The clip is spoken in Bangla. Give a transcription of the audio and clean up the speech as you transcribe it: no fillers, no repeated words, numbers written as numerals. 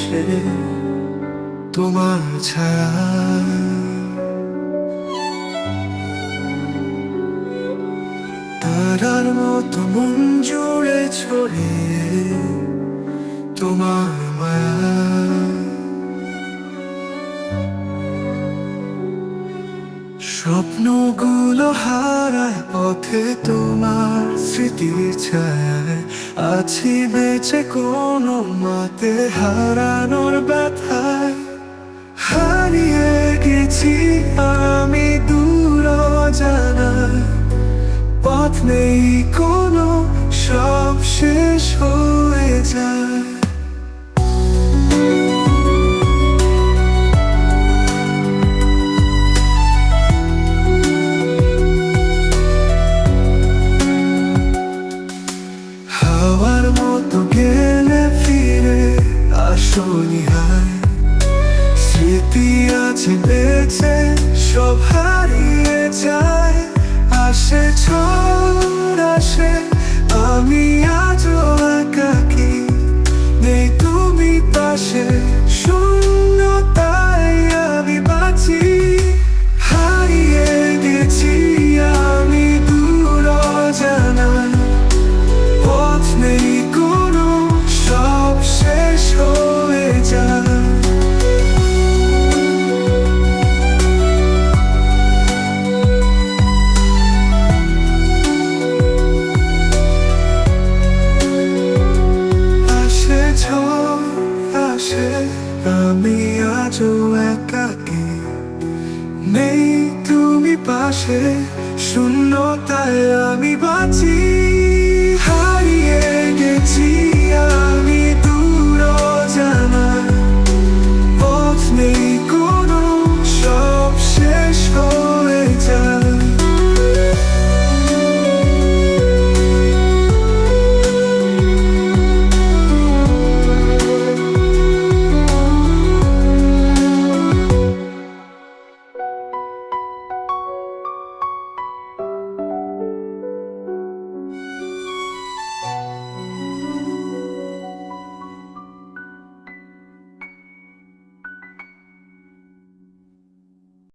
ভাসে তোমার ছায়া। তারার মতো মন জুড়ে ছড়িয়ে তোমার মায়া। স্বপ্নগুলো হারায় পথে তোমার স্মৃতির ছায়ায়। আছি বেঁচে কোনো মাতে হারানোর ব্যথায়। হারিয়ে গেছি আমি দূর অজানায়, পথ নেই কোনো, সব শেষ হয়ে যায়। হাওয়ার মতো গেলে ফিরে আসনি হায়, স্মৃতি আছে বেঁচে